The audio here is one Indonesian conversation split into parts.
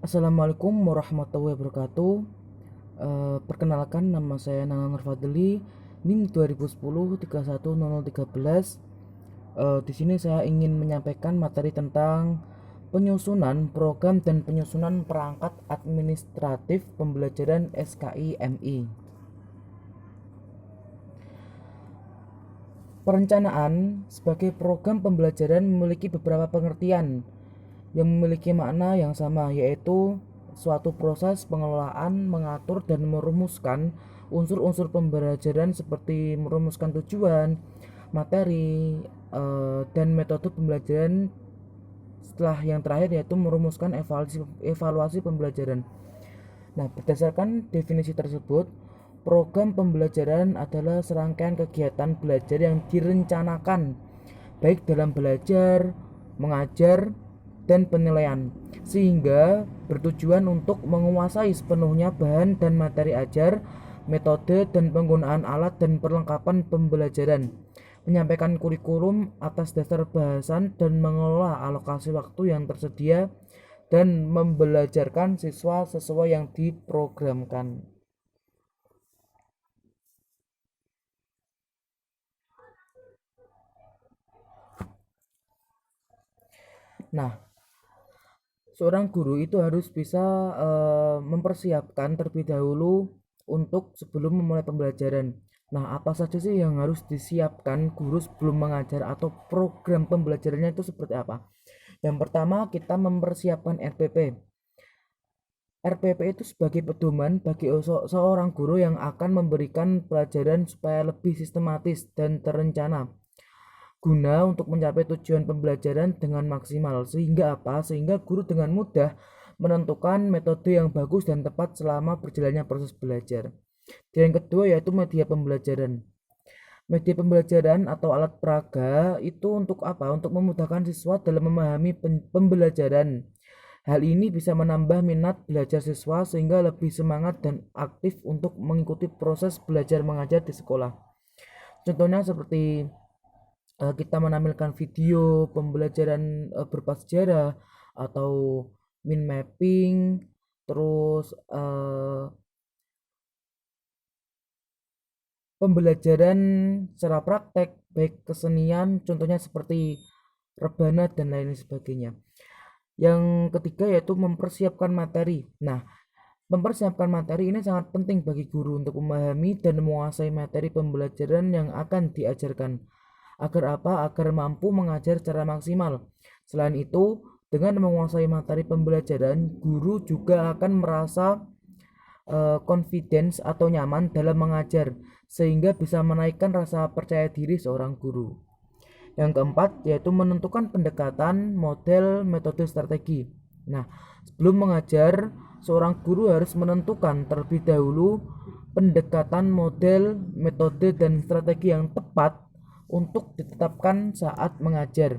Assalamualaikum warahmatullahi wabarakatuh. Perkenalkan, nama saya Nana Nurfadli, NIM 2010 310013. Di sini saya ingin menyampaikan materi tentang penyusunan program dan penyusunan perangkat administratif pembelajaran SKI MI. Perencanaan sebagai program pembelajaran memiliki beberapa pengertian yang memiliki makna yang sama, yaitu suatu proses pengelolaan, mengatur, dan merumuskan unsur-unsur pembelajaran seperti merumuskan tujuan, materi, dan metode pembelajaran. Setelah yang terakhir yaitu merumuskan evaluasi pembelajaran. Nah, berdasarkan definisi tersebut, program pembelajaran adalah serangkaian kegiatan belajar yang direncanakan baik dalam belajar, mengajar, dan penilaian, sehingga bertujuan untuk menguasai sepenuhnya bahan dan materi ajar, metode dan penggunaan alat dan perlengkapan pembelajaran, menyampaikan kurikulum atas dasar bahasan dan mengelola alokasi waktu yang tersedia dan membelajarkan siswa sesuai yang diprogramkan. Nah, seorang guru itu harus bisa mempersiapkan terlebih dahulu untuk sebelum memulai pembelajaran. Nah, apa saja sih yang harus disiapkan guru sebelum mengajar atau program pembelajarannya itu seperti apa? Yang pertama, kita mempersiapkan RPP. RPP itu sebagai pedoman bagi seorang guru yang akan memberikan pelajaran supaya lebih sistematis dan terencana, guna untuk mencapai tujuan pembelajaran dengan maksimal. Sehingga apa? Sehingga guru dengan mudah menentukan metode yang bagus dan tepat selama berjalannya proses belajar. Dan yang kedua yaitu media pembelajaran. Media pembelajaran atau alat peraga itu untuk apa? Untuk memudahkan siswa dalam memahami pembelajaran. Hal ini bisa menambah minat belajar siswa sehingga lebih semangat dan aktif untuk mengikuti proses belajar mengajar di sekolah. Contohnya seperti kita menampilkan video pembelajaran berupa sejarah atau mind mapping, terus pembelajaran secara praktek baik kesenian, contohnya seperti rebana dan lain sebagainya. Yang ketiga yaitu mempersiapkan materi. Nah, mempersiapkan materi ini sangat penting bagi guru untuk memahami dan menguasai materi pembelajaran yang akan diajarkan. Agar apa? Agar mampu mengajar secara maksimal. Selain itu, dengan menguasai materi pembelajaran, guru juga akan merasa confidence atau nyaman dalam mengajar, sehingga bisa menaikkan rasa percaya diri seorang guru. Yang keempat yaitu menentukan pendekatan, model, metode, strategi. Nah, sebelum mengajar, seorang guru harus menentukan terlebih dahulu pendekatan, model, metode, dan strategi yang tepat untuk ditetapkan saat mengajar.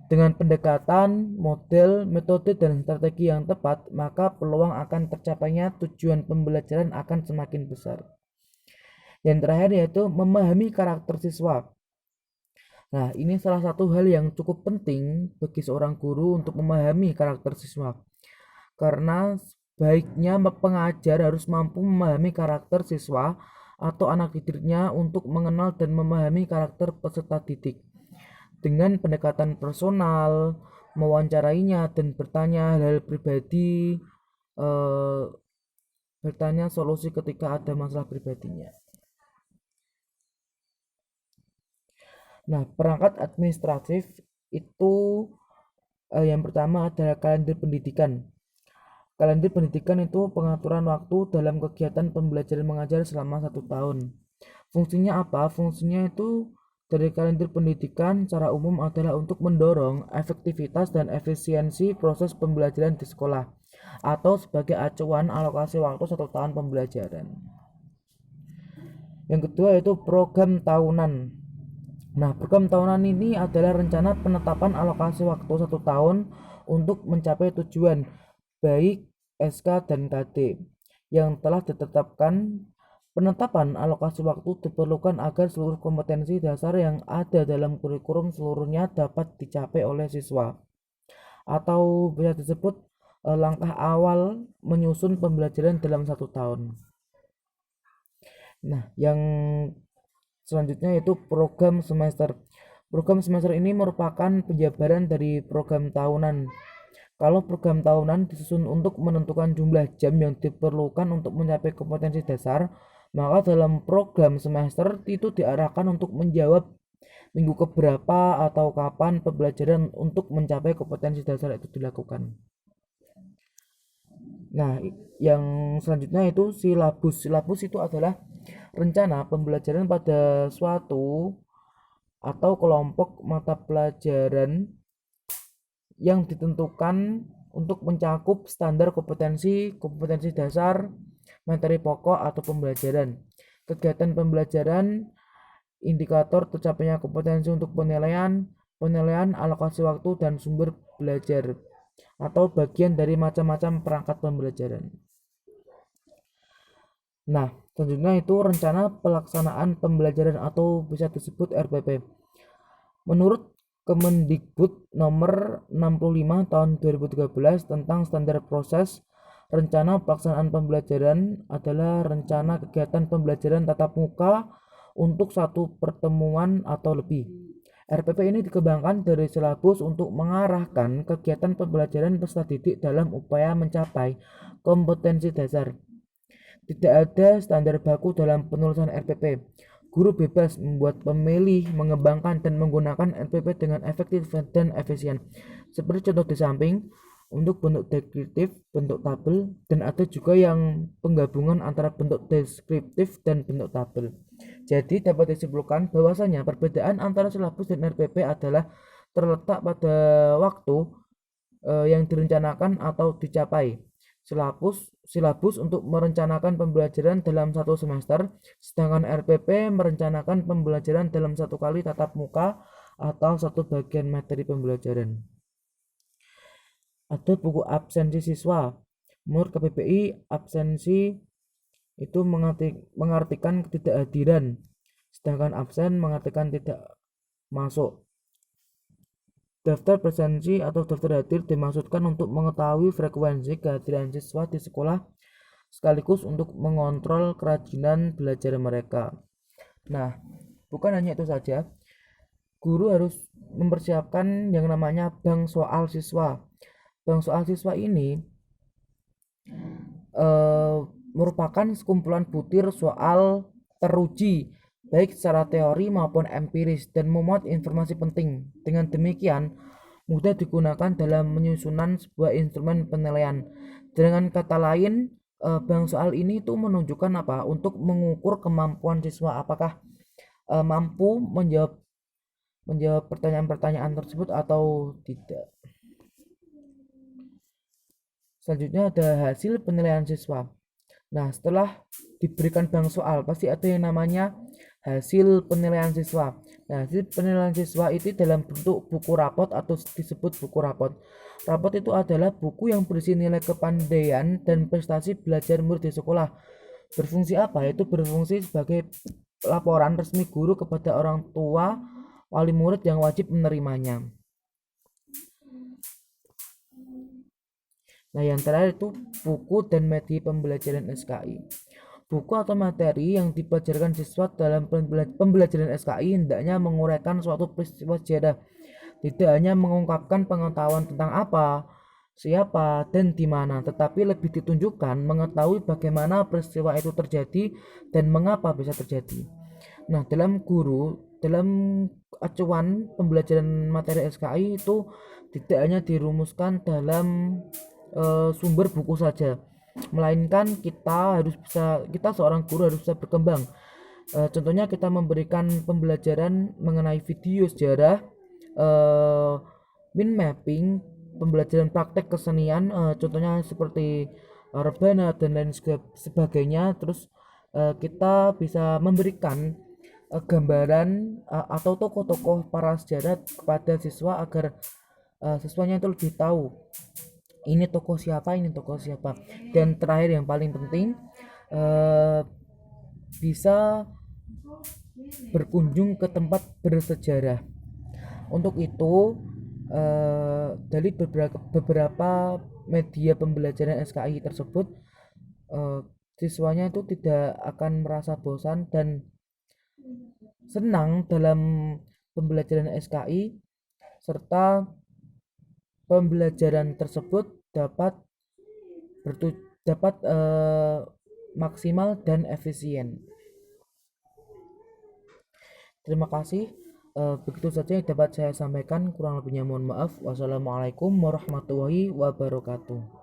Dengan pendekatan, model, metode, dan strategi yang tepat, maka peluang akan tercapainya tujuan pembelajaran akan semakin besar. Yang terakhir yaitu memahami karakter siswa. Nah, ini salah satu hal yang cukup penting bagi seorang guru untuk memahami karakter siswa. Karena baiknya pengajar harus mampu memahami karakter siswa atau anak didiknya untuk mengenal dan memahami karakter peserta didik. Dengan pendekatan personal, mewawancarainya dan bertanya hal-hal pribadi, eh, bertanya solusi ketika ada masalah pribadinya. Nah, perangkat administratif itu yang pertama adalah kalender pendidikan. Kalender pendidikan itu pengaturan waktu dalam kegiatan pembelajaran mengajar selama 1 tahun. Fungsinya apa? Fungsinya itu dari kalender pendidikan secara umum adalah untuk mendorong efektivitas dan efisiensi proses pembelajaran di sekolah atau sebagai acuan alokasi waktu 1 tahun pembelajaran. Yang kedua yaitu program tahunan. Nah, program tahunan ini adalah rencana penetapan alokasi waktu 1 tahun untuk mencapai tujuan baik SK dan KD yang telah ditetapkan. Penetapan alokasi waktu diperlukan agar seluruh kompetensi dasar yang ada dalam kurikulum seluruhnya dapat dicapai oleh siswa, atau bisa disebut langkah awal menyusun pembelajaran dalam 1 tahun. Nah, yang selanjutnya yaitu program semester. Program semester ini merupakan penjabaran dari program tahunan. Kalau program tahunan disusun untuk menentukan jumlah jam yang diperlukan untuk mencapai kompetensi dasar, maka dalam program semester itu diarahkan untuk menjawab minggu keberapa atau kapan pembelajaran untuk mencapai kompetensi dasar itu dilakukan. Nah, yang selanjutnya itu silabus. Silabus itu adalah rencana pembelajaran pada suatu atau kelompok mata pelajaran yang ditentukan untuk mencakup standar kompetensi dasar, materi pokok atau pembelajaran. Kegiatan pembelajaran, indikator tercapainya kompetensi untuk penilaian, alokasi waktu dan sumber belajar atau bagian dari macam-macam perangkat pembelajaran. Nah, selanjutnya itu rencana pelaksanaan pembelajaran atau bisa disebut RPP. Menurut Kemendikbud nomor 65 tahun 2013 tentang standar proses rencana pelaksanaan pembelajaran adalah rencana kegiatan pembelajaran tatap muka untuk satu pertemuan atau lebih. RPP ini dikembangkan dari silabus untuk mengarahkan kegiatan pembelajaran peserta didik dalam upaya mencapai kompetensi dasar. Tidak ada standar baku dalam penulisan RPP. Guru bebas membuat pemilih, mengembangkan dan menggunakan RPP dengan efektif dan efisien. Seperti contoh di samping, untuk bentuk deskriptif, bentuk tabel, dan ada juga yang penggabungan antara bentuk deskriptif dan bentuk tabel. Jadi dapat disimpulkan bahwasanya perbedaan antara silabus dan RPP adalah terletak pada waktu yang direncanakan atau dicapai. Silabus untuk merencanakan pembelajaran dalam 1 semester, sedangkan RPP merencanakan pembelajaran dalam 1 kali tatap muka atau 1 bagian materi pembelajaran. Ada buku absensi siswa. Menurut KPPI, absensi itu mengartikan ketidakhadiran, sedangkan absen mengartikan tidak masuk. Daftar presensi atau daftar hadir dimaksudkan untuk mengetahui frekuensi kehadiran siswa di sekolah sekaligus untuk mengontrol kerajinan belajar mereka. Nah, bukan hanya itu saja, guru harus mempersiapkan yang namanya bank soal siswa. Bank soal siswa ini merupakan sekumpulan butir soal teruji baik secara teori maupun empiris dan memuat informasi penting. Dengan demikian, mudah digunakan dalam menyusunan sebuah instrumen penilaian. Dengan kata lain, bank soal ini tuh menunjukkan apa? Untuk mengukur kemampuan siswa apakah mampu menjawab pertanyaan-pertanyaan tersebut atau tidak. Selanjutnya ada hasil penilaian siswa. Nah, setelah diberikan bank soal, pasti ada yang namanya hasil penilaian siswa. Nah, hasil penilaian siswa itu dalam bentuk buku rapot atau disebut buku rapot. Rapot itu adalah buku yang berisi nilai kepandaian dan prestasi belajar murid di sekolah. Berfungsi apa? Itu berfungsi sebagai laporan resmi guru kepada orang tua wali murid yang wajib menerimanya. Nah, yang terakhir itu buku dan media pembelajaran SKI. Buku atau materi yang dipelajarkan siswa dalam pembelajaran SKI hendaknya menguraikan suatu peristiwa sejarah, tidak hanya mengungkapkan pengetahuan tentang apa, siapa, dan di mana, tetapi lebih ditunjukkan mengetahui bagaimana peristiwa itu terjadi dan mengapa bisa terjadi. Nah, dalam acuan pembelajaran materi SKI itu tidak hanya dirumuskan dalam sumber buku saja, melainkan kita seorang guru harus bisa berkembang. Contohnya kita memberikan pembelajaran mengenai video sejarah, mind mapping, pembelajaran praktek kesenian, contohnya seperti rebana dan lain sebagainya. Terus kita bisa memberikan gambaran atau tokoh-tokoh para sejarah kepada siswa agar siswanya itu lebih tahu ini tokoh siapa, dan terakhir yang paling penting, bisa berkunjung ke tempat bersejarah. Untuk itu dari beberapa media pembelajaran SKI tersebut, eh, siswanya itu tidak akan merasa bosan dan senang dalam pembelajaran SKI, serta pembelajaran tersebut dapat dapat maksimal dan efisien. Terima kasih. Begitu saja yang dapat saya sampaikan. Kurang lebihnya mohon maaf. Wassalamualaikum warahmatullahi wabarakatuh.